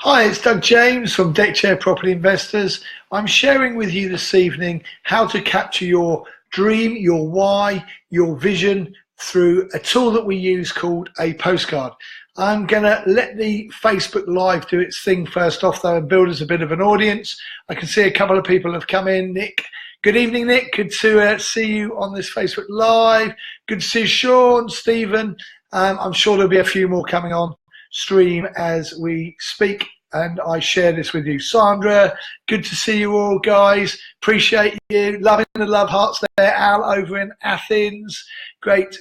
Hi, it's Doug James from Deckchair Property Investors. I'm sharing with you this evening how to capture your dream, your why, your vision through a tool that we use called a postcard. I'm going to let the Facebook Live do its thing first off though and build us a bit of an audience. I can see a couple of people have come in. Nick, good evening Nick, good to see you on this Facebook Live. Good to see Sean, Stephen. I'm sure there'll be a few more coming on stream as we speak and I share this with you. Sandra, good to see you all guys, appreciate you, loving the love hearts there. Al over in Athens, great.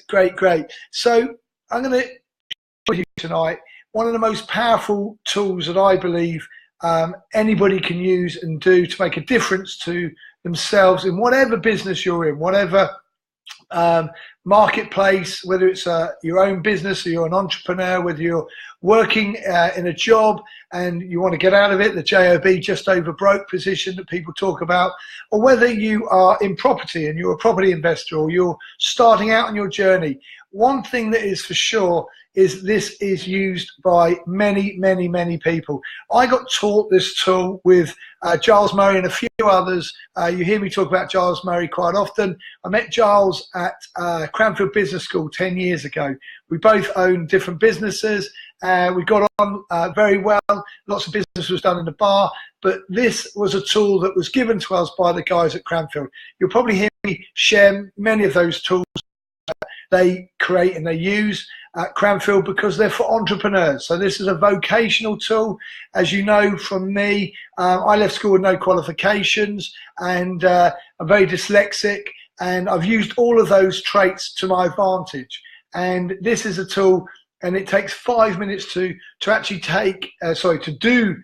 So I'm going to share with you tonight one of the most powerful tools that I believe anybody can use and do to make a difference to themselves in whatever business you're in, whatever marketplace, whether it's your own business or you're an entrepreneur, whether you're working in a job and you want to get out of it, the JOB, just over broke position that people talk about, or whether you are in property and you're a property investor or you're starting out on your journey. One thing that is for sure is this is used by many people. I got taught this tool with Giles Murray and a few others. You hear me talk about Giles Murray quite often. I met Giles at Cranfield Business School 10 years ago. We both owned different businesses. We got on very well. Lots of business was done in the bar, but this was a tool that was given to us by the guys at Cranfield. You'll probably hear me share many of those tools they create and they use at Cranfield because they're for entrepreneurs. So this is a vocational tool. As you know from me, I left school with no qualifications and I'm very dyslexic, and I've used all of those traits to my advantage. And this is a tool, and it takes 5 minutes to actually to do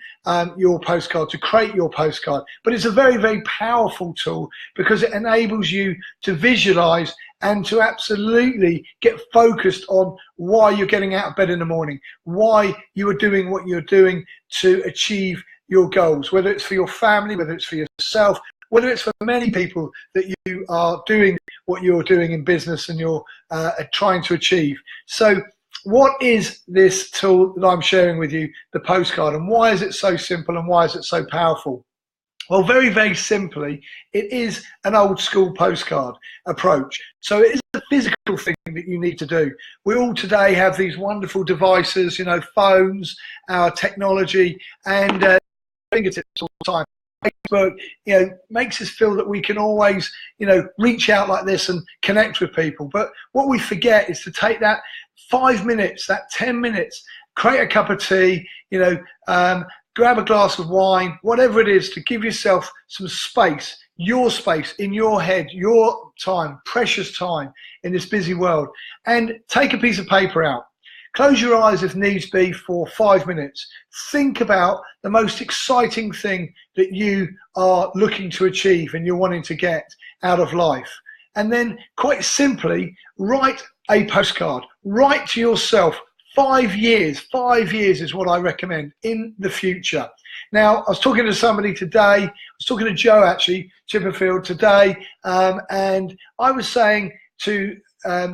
your postcard, to create your postcard. But it's a very powerful tool because it enables you to visualize and to absolutely get focused on why you're getting out of bed in the morning, why you are doing what you're doing to achieve your goals, whether it's for your family, whether it's for yourself, whether it's for many people that you are doing what you're doing in business and you're trying to achieve. So what is this tool that I'm sharing with you, the postcard, and why is it so simple and why is it so powerful? Well, very simply, it is an old school postcard approach. So it is a physical thing that you need to do. We all today have these wonderful devices, phones, our technology, and fingertips all the time. Facebook, makes us feel that we can always, reach out like this and connect with people. But what we forget is to take that 5 minutes, that 10 minutes, create a cup of tea, grab a glass of wine, whatever it is, to give yourself some space, your space in your head, your time, precious time in this busy world, and take a piece of paper out. Close your eyes if needs be for 5 minutes. Think about the most exciting thing that you are looking to achieve and you're wanting to get out of life. And then quite simply, write a postcard. Write to yourself 5 years. 5 years is what I recommend in the future. Now, I was talking to somebody today. I was talking to Joe, actually, Chipperfield today, and I was saying to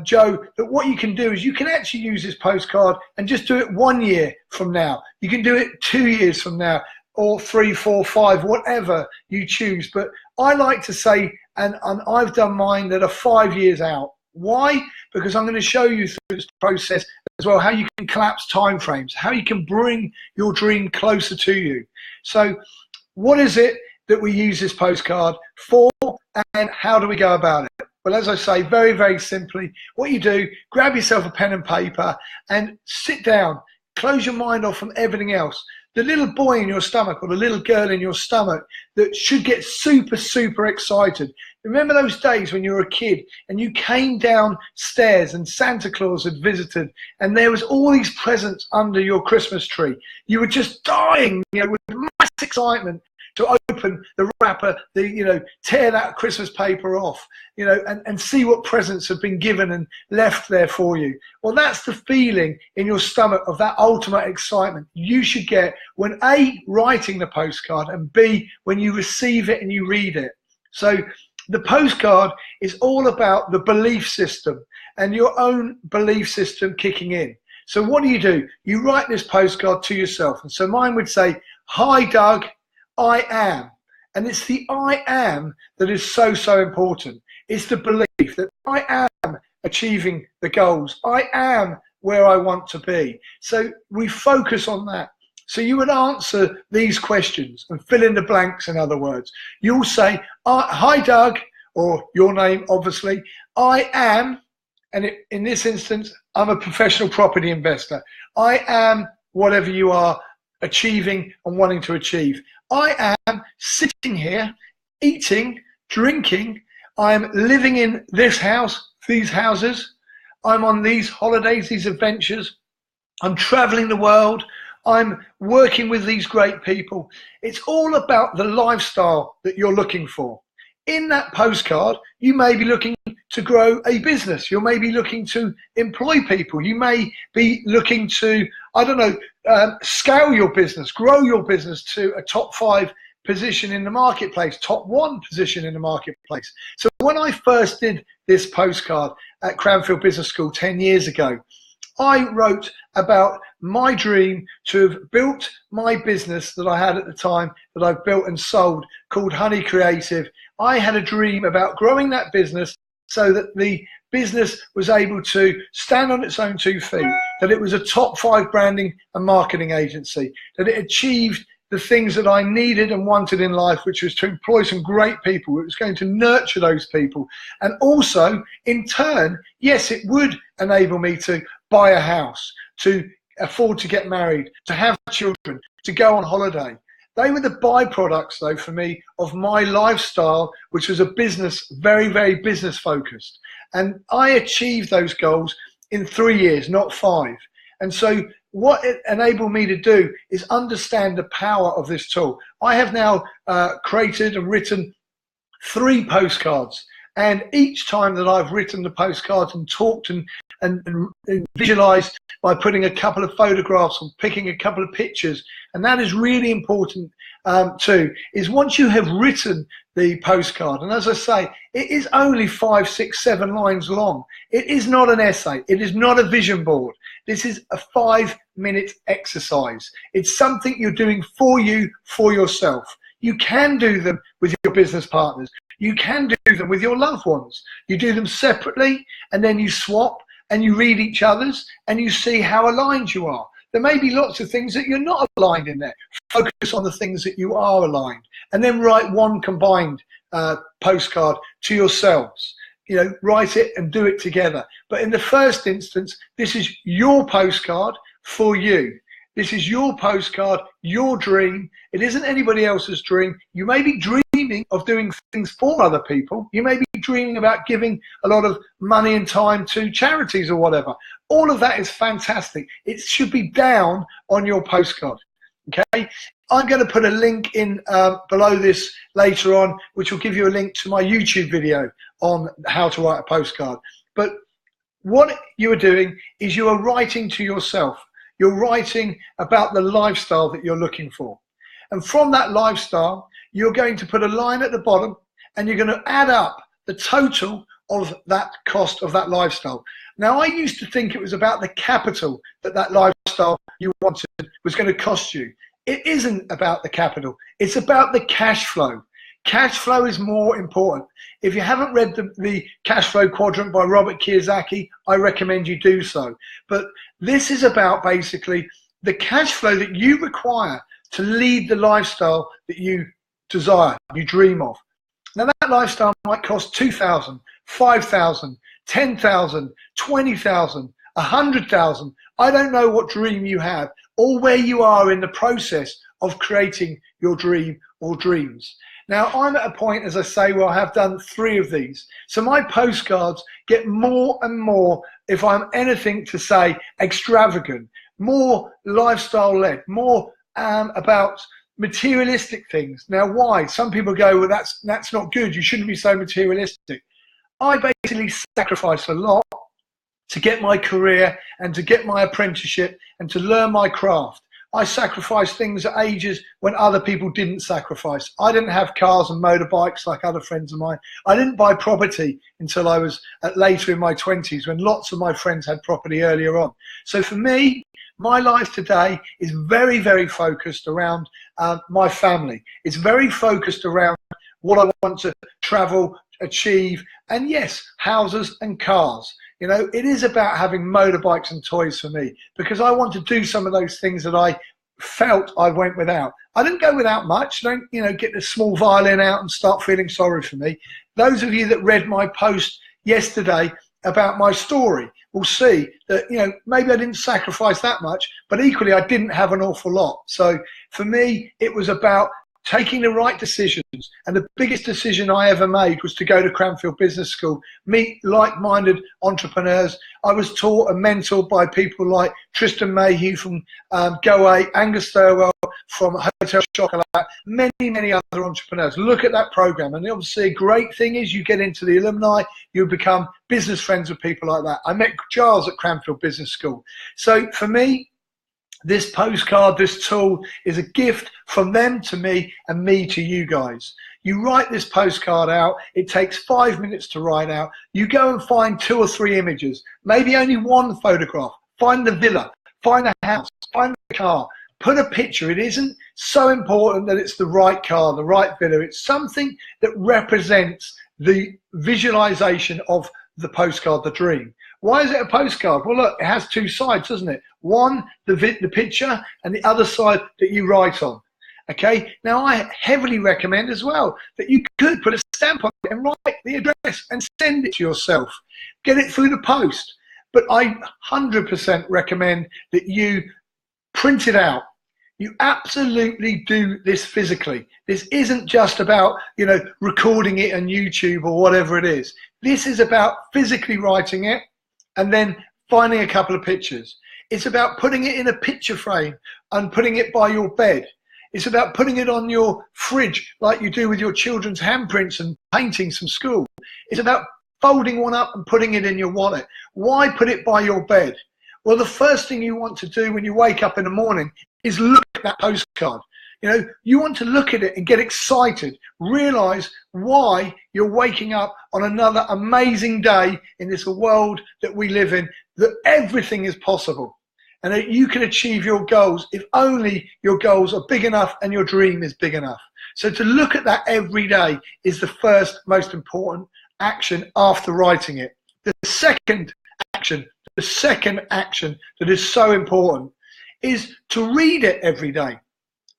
Joe that what you can do is you can actually use this postcard and just do it 1 year from now. You can do it 2 years from now, or 3, 4, 5, whatever you choose. But I like to say, and I've done mine that are 5 years out. Why? Because I'm going to show you through this process as well how you can collapse timeframes, how you can bring your dream closer to you. So what is it that we use this postcard for, and how do we go about it? Well, as I say, very simply, what you do, grab yourself a pen and paper and sit down, close your mind off from everything else. The little boy in your stomach or the little girl in your stomach that should get super excited. Remember those days when you were a kid and you came downstairs and Santa Claus had visited and there was all these presents under your Christmas tree. You were just dying, with mass excitement to open the wrapper, tear that Christmas paper off, and see what presents have been given and left there for you. Well, that's the feeling in your stomach of that ultimate excitement you should get when A, writing the postcard, and B, when you receive it and you read it. So the postcard is all about the belief system and your own belief system kicking in. So what do? You write this postcard to yourself. And so mine would say, "Hi, Doug, I am." And it's the I am that is so, so important. It's the belief that I am achieving the goals. I am where I want to be. So we focus on that. So you would answer these questions and fill in the blanks, in other words. You'll say, "Hi, Doug," or your name, obviously. "I am," and in this instance, "I'm a professional property investor. I am whatever you are achieving and wanting to achieve. I am sitting here, eating, drinking. I'm living in this house, these houses. I'm on these holidays, these adventures. I'm traveling the world. I'm working with these great people." It's all about the lifestyle that you're looking for. In that postcard, you may be looking to grow a business. You may be looking to employ people. You may be looking to, I don't know, scale your business, grow your business to a top 5 position in the marketplace, top 1 position in the marketplace. So when I first did this postcard at Cranfield Business School 10 years ago, I wrote about my dream to have built my business that I had at the time, that I've built and sold, called Honey Creative. I had a dream about growing that business so that the business was able to stand on its own 2 feet, that it was a top 5 branding and marketing agency, that it achieved the things that I needed and wanted in life, which was to employ some great people. It was going to nurture those people. And also, in turn, yes, it would enable me to buy a house, to afford to get married, to have children, to go on holiday. They were the byproducts, though, for me, of my lifestyle, which was a business, very, very business focused. And I achieved those goals in 3 years, not 5. And so what it enabled me to do is understand the power of this tool. I have now created and written 3 postcards. And each time that I've written the postcards and talked and visualized by putting a couple of photographs or picking a couple of pictures, and that is really important too, is once you have written the postcard, and as I say, it is only 5, 6, 7 lines long. It is not an essay. It is not a vision board. This is a 5-minute exercise. It's something you're doing for you, for yourself. You can do them with your business partners. You can do them with your loved ones. You do them separately, and then you swap and you read each other's and you see how aligned you are. There may be lots of things that you're not aligned in there. Focus on the things that you are aligned, and then write one combined postcard to yourselves. You know, write it and do it together. But in the first instance, this is your postcard for you. This is your postcard, your dream. It isn't anybody else's dream. You may be dreaming of doing things for other people. You may be dreaming about giving a lot of money and time to charities or whatever. All of that is fantastic. It should be down on your postcard. Okay, I'm going to put a link in below this later on, which will give you a link to my YouTube video on how to write a postcard. But what you are doing is you are writing to yourself. You're writing about the lifestyle that you're looking for. And from that lifestyle, you're going to put a line at the bottom, and you're going to add up the total of that cost of that lifestyle. Now, I used to think it was about the capital that lifestyle you wanted was going to cost you. It isn't about the capital. It's about the cash flow. Cash flow is more important. If you haven't read the Cash Flow Quadrant by Robert Kiyosaki, I recommend you do so. But this is about basically the cash flow that you require to lead the lifestyle that you desire, you dream of. Now, that lifestyle might cost $2,000, $5,000, $10,000, $20,000, $100,000. I don't know what dream you have or where you are in the process of creating your dream or dreams. Now, I'm at a point, as I say, where I have done 3 of these. So my postcards get more and more, if I'm anything to say, extravagant, more lifestyle-led, more about materialistic things. Now, why? Some people go, well, that's not good. You shouldn't be so materialistic. I basically sacrifice a lot to get my career and to get my apprenticeship and to learn my craft. I sacrificed things at ages when other people didn't sacrifice. I didn't have cars and motorbikes like other friends of mine. I didn't buy property until I was later in my 20s, when lots of my friends had property earlier on. So for me, my life today is very, very focused around my family. It's very focused around what I want to travel, achieve, and yes, houses and cars. You know, it is about having motorbikes and toys for me, because I want to do some of those things that I felt I went without. I didn't go without much. Don't, you know, get the small violin out and start feeling sorry for me. Those of you that read my post yesterday about my story will see that, you know, maybe I didn't sacrifice that much, but equally I didn't have an awful lot. So for me, it was about taking the right decisions. And the biggest decision I ever made was to go to Cranfield Business School, meet like-minded entrepreneurs. I was taught and mentored by people like Tristan Mayhew from Go8, Angus Thurwell from Hotel Chocolat, many, many other entrepreneurs. Look at that program. And obviously a great thing is you get into the alumni, you become business friends with people like that. I met Giles at Cranfield Business School. So for me, this postcard, this tool is a gift from them to me and me to you guys. You write this postcard out. It takes 5 minutes to write out. You go and find 2 or 3 images, maybe only one photograph. Find the villa, find the house, find the car. Put a picture. It isn't so important that it's the right car, the right villa. It's something that represents the visualization of the postcard, the dream. Why is it a postcard? Well, look, it has 2 sides, doesn't it? One, the picture, and the other side that you write on. Okay, now I heavily recommend as well that you could put a stamp on it and write the address and send it to yourself. Get it through the post. But I 100% recommend that you print it out. You absolutely do this physically. This isn't just about, you know, recording it on YouTube or whatever it is. This is about physically writing it and then finding a couple of pictures. It's about putting it in a picture frame and putting it by your bed. It's about putting it on your fridge like you do with your children's handprints and paintings from school. It's about folding one up and putting it in your wallet. Why put it by your bed? Well, the first thing you want to do when you wake up in the morning is look at that postcard. You know, you want to look at it and get excited, realize why you're waking up on another amazing day in this world that we live in, that everything is possible and that you can achieve your goals if only your goals are big enough and your dream is big enough. So to look at that every day is the first most important action after writing it. The second action that is so important is to read it every day.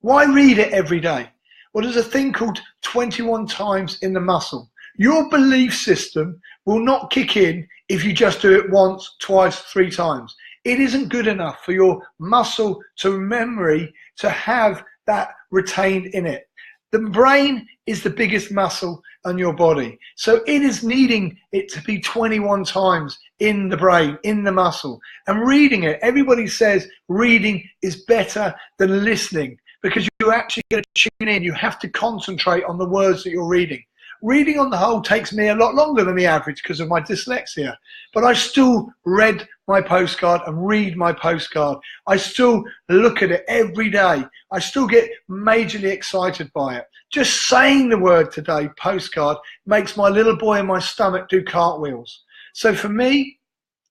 Why read it every day? Well, there's a thing called 21 times in the muscle. Your belief system will not kick in if you just do it once, twice, 3 times. It isn't good enough for your muscle to memory to have that retained in it. The brain is the biggest muscle on your body. So it is needing it to be 21 times in the brain, in the muscle. And reading it, everybody says reading is better than listening because you're actually going to tune in. You have to concentrate on the words that you're reading. Reading on the whole takes me a lot longer than the average because of my dyslexia, but I still read my postcard and read my postcard. I still look at it every day. I still get majorly excited by it. Just saying the word today, postcard, makes my little boy in my stomach do cartwheels. So for me,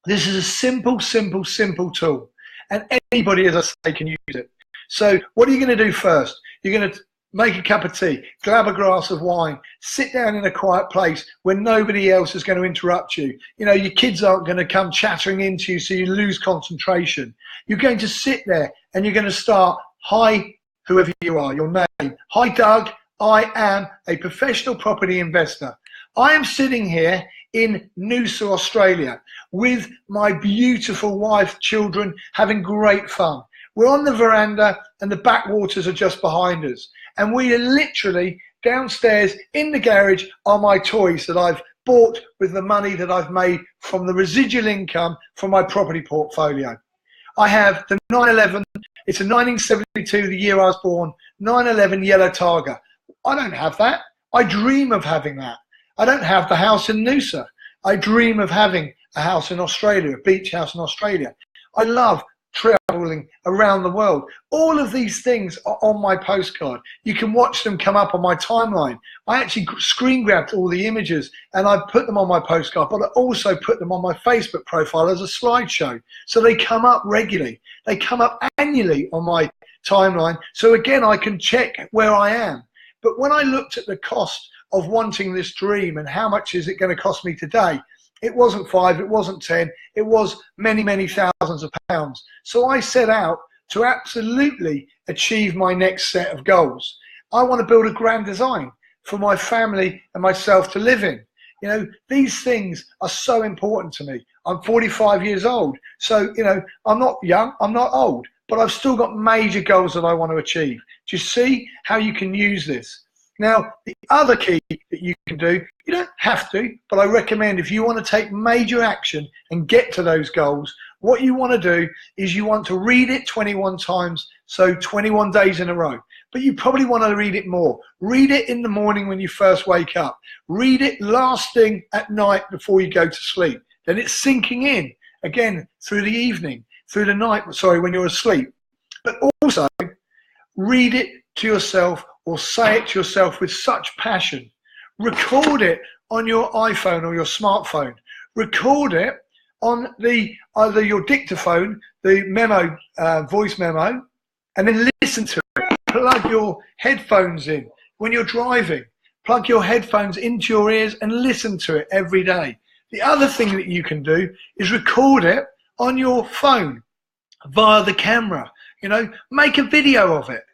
this is a simple tool, and anybody, as I say, can use it. So what are you going to do first? You're going to make a cup of tea, grab a glass of wine, sit down in a quiet place where nobody else is going to interrupt you. You know, your kids aren't going to come chattering into you so you lose concentration. You're going to sit there and you're going to start, hi, whoever you are, your name. Hi, Doug. I am a professional property investor. I am sitting here in Noosa, Australia, with my beautiful wife, children, having great fun. We're on the veranda and the backwaters are just behind us. And we are literally downstairs in the garage are my toys that I've bought with the money that I've made from the residual income from my property portfolio. I have the 911, it's a 1972, the year I was born, 911 yellow Targa. I don't have that. I dream of having that. I don't have the house in Noosa. I dream of having a house in Australia, a beach house in Australia. I love traveling around the world. All of these things are on my postcard. You can watch them come up on my timeline. I actually screen grabbed all the images and I put them on my postcard, but I also put them on my Facebook profile as a slideshow. So they come up regularly. They come up annually on my timeline. So again, I can check where I am. But when I looked at the cost of wanting this dream and how much is it going to cost me today, it wasn't 5, it wasn't 10, it was many, many thousands of pounds. So I set out to absolutely achieve my next set of goals. I want to build a grand design for my family and myself to live in. You know, these things are so important to me. I'm 45 years old. So, you know, I'm not young, I'm not old, but I've still got major goals that I want to achieve. Do you see how you can use this? Now, the other key that you can do, you don't have to, but I recommend if you want to take major action and get to those goals, what you want to do is you want to read it 21 times, so 21 days in a row. But you probably want to read it more. Read it in the morning when you first wake up. Read it last thing at night before you go to sleep. Then it's sinking in, again, through the evening, through the night, when you're asleep. But also, read it to yourself or say it to yourself with such passion. Record it on your iPhone or your smartphone. Record it on either your dictaphone, the memo, voice memo, and then listen to it. Plug your headphones in when you're driving. Plug your headphones into your ears and listen to it every day. The other thing that you can do is record it on your phone via the camera. You know, make a video of it.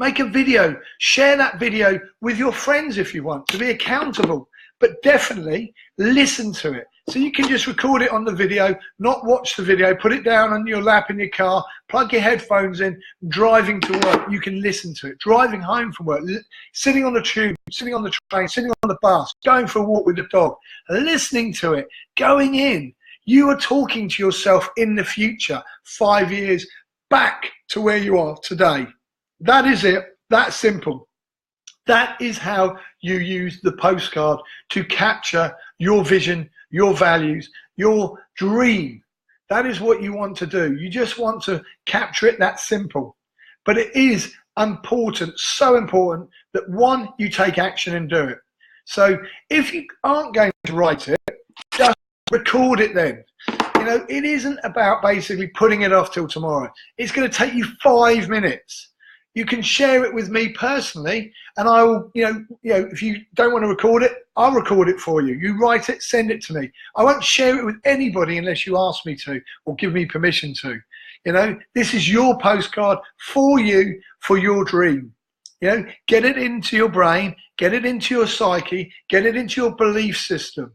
Make a video, share that video with your friends if you want to be accountable, but definitely listen to it. So you can just record it on the video, not watch the video, put it down on your lap in your car, plug your headphones in, driving to work, you can listen to it. Driving home from work, sitting on the tube, sitting on the train, sitting on the bus, going for a walk with the dog, listening to it, going in. You are talking to yourself in the future, 5 years back to where you are today. That is it. That's simple. That is how you use the postcard to capture your vision, your values, your dream. That is what you want to do. You just want to capture it that simple. But it is important, so important, that one, you take action and do it. So if you aren't going to write it, just record it then. You know, it isn't about basically putting it off till tomorrow. It's going to take you 5 minutes. You can share it with me personally, and I will, you know, if you don't want to record it, I'll record it for you. You write it, send it to me. I won't share it with anybody unless you ask me to or give me permission to. You know, this is your postcard for you, for your dream. You know, get it into your brain, get it into your psyche, get it into your belief system.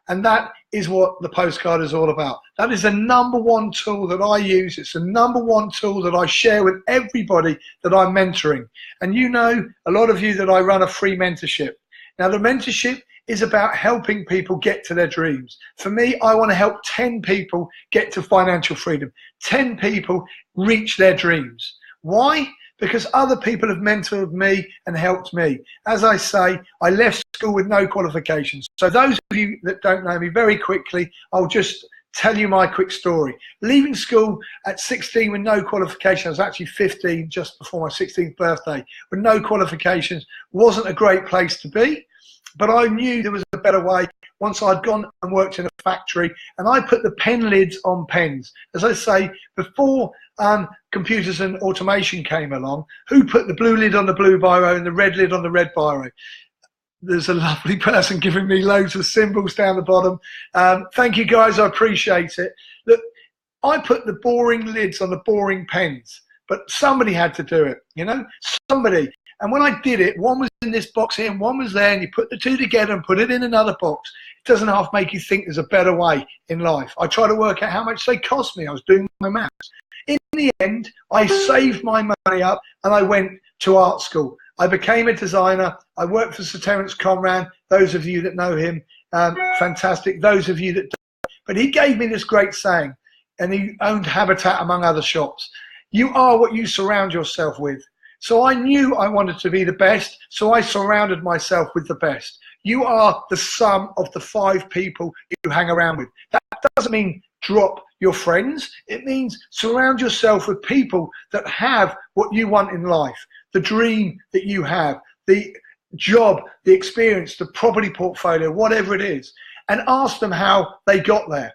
And that is what the postcard is all about. That is the #1 tool that I use. It's the #1 tool that I share with everybody that I'm mentoring. And you know, a lot of you, that I run a free mentorship. Now, the mentorship is about helping people get to their dreams. For me, I want to help 10 people get to financial freedom. 10 people reach their dreams. Why? Because other people have mentored me and helped me. As I say, I left school with no qualifications. So those of you that don't know me, very quickly, I'll just tell you my quick story. Leaving school at 16 with no qualifications, I was actually 15 just before my 16th birthday, with no qualifications, wasn't a great place to be. But I knew there was a better way once I'd gone and worked in a factory, and I put the pen lids on pens. As I say, before computers and automation came along, who put the blue lid on the blue biro and the red lid on the red biro? There's a lovely person giving me loads of symbols down the bottom. Thank you guys, I appreciate it. Look, I put the boring lids on the boring pens, but somebody had to do it, you know, somebody. And when I did it, one was in this box here and one was there, and you put the two together and put it in another box. It doesn't half make you think there's a better way in life. I try to work out how much they cost me. I was doing my maths. In the end, I saved my money up and I went to art school. I became a designer. I worked for Sir Terence Conran. Those of you that know him, fantastic. Those of you that don't. But he gave me this great saying, and he owned Habitat among other shops. You are what you surround yourself with. So I knew I wanted to be the best, so I surrounded myself with the best. You are the sum of the 5 people you hang around with. That doesn't mean drop your friends. It means surround yourself with people that have what you want in life, the dream that you have, the job, the experience, the property portfolio, whatever it is, and ask them how they got there.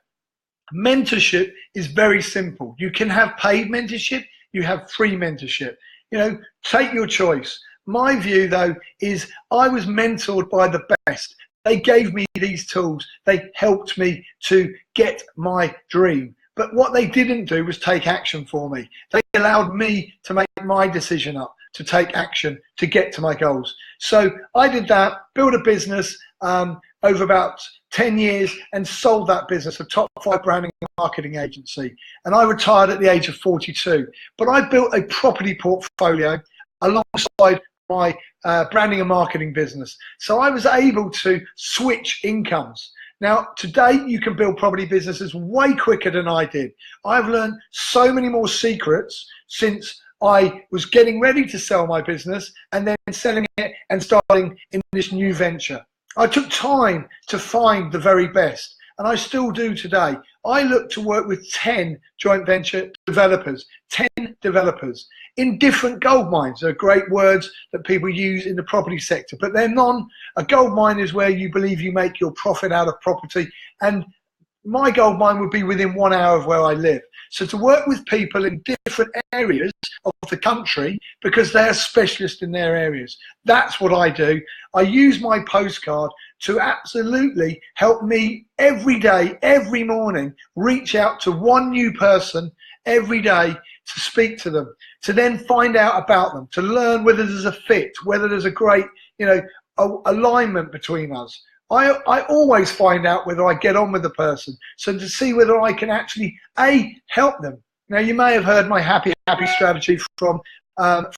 Mentorship is very simple. You can have paid mentorship, you have free mentorship. You know, take your choice. My view, though, is I was mentored by the best. They gave me these tools. They helped me to get my dream. But what they didn't do was take action for me. They allowed me to make my decision up, to take action, to get to my goals. So I did that, built a business over about 10 years and sold that business, a top 5 branding and marketing agency. And I retired at the age of 42. But I built a property portfolio alongside my branding and marketing business. So I was able to switch incomes. Now, today you can build property businesses way quicker than I did. I've learned so many more secrets since I was getting ready to sell my business and then selling it and starting in this new venture. I took time to find the very best, and I still do today. I look to work with 10 joint venture developers, 10 developers in different gold mines. They're great words that people use in the property sector, but they're a gold mine is where you believe you make your profit out of property, and my gold mine would be within 1 hour of where I live. So to work with people in different areas of the country because they're specialists in their areas. That's what I do. I use my postcard to absolutely help me every day, every morning, reach out to one new person every day to speak to them, to then find out about them, to learn whether there's a fit, whether there's a great, alignment between us. I always find out whether I get on with the person, so to see whether I can actually, help them. Now, you may have heard my happy strategy from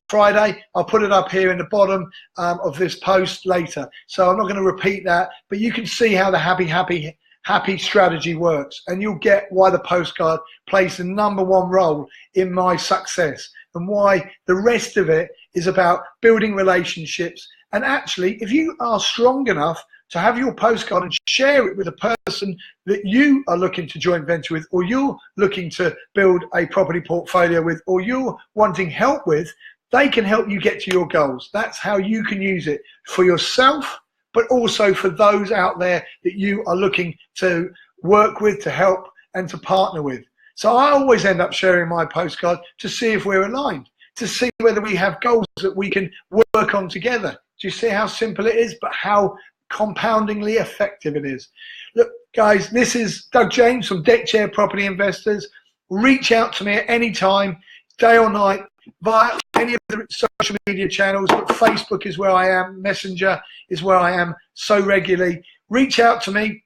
Friday. I'll put it up here in the bottom of this post later. So I'm not going to repeat that, but you can see how the happy strategy works, and you'll get why the postcard plays the #1 role in my success and why the rest of it is about building relationships. And actually, if you are strong enough to have your postcard and share it with a person that you are looking to joint venture with, or you're looking to build a property portfolio with, or you're wanting help with, they can help you get to your goals. That's how you can use it for yourself, but also for those out there that you are looking to work with, to help, and to partner with. So I always end up sharing my postcard to see if we're aligned, to see whether we have goals that we can work on together. Do you see how simple it is, but how compoundingly effective it is? Look, guys, this is Doug James from Deckchair Property Investors. Reach out to me at any time, day or night, via any of the social media channels. But Facebook is where I am, Messenger is where I am so regularly. Reach out to me.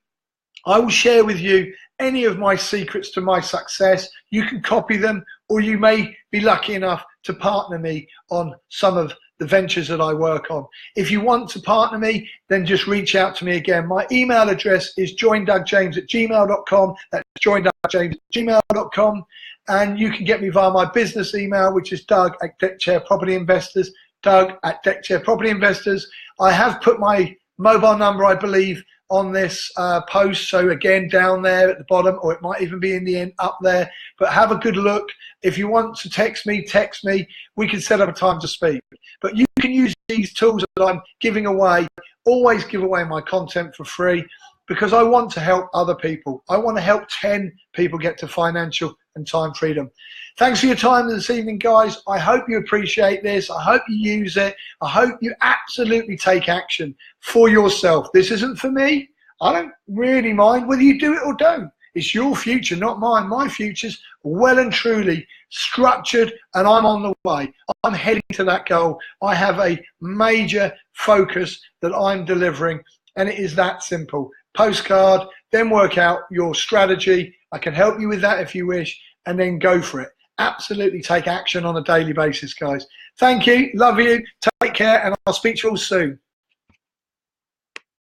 I will share with you any of my secrets to my success. You can copy them, or you may be lucky enough to partner me on some of the ventures that I work on. If you want to partner me, then just reach out to me again. My email address is joindougjames@gmail.com. That's joindougjames@gmail.com. And you can get me via my business email, which is Doug@Deckchair Property Investors, Doug@Deckchair Property Investors. I have put my mobile number, I believe, on this post, so again, down there at the bottom, or it might even be in the end up there. But have a good look. If you want to text me. We can set up a time to speak. But you can use these tools that I'm giving away. Always give away my content for free, because I want to help other people. I want to help 10 people get to financial and time freedom. Thanks for your time this evening, guys. I hope you appreciate this. I hope you use it. I hope you absolutely take action for yourself. This isn't for me. I don't really mind whether you do it or don't. It's your future, not mine. My future's well and truly structured, and I'm on the way. I'm heading to that goal. I have a major focus that I'm delivering, and it is that simple. Postcard, then work out your strategy. I can help you with that if you wish, and then go for it. Absolutely take action on a daily basis, guys. Thank you. Love you. Take care, and I'll speak to you all soon.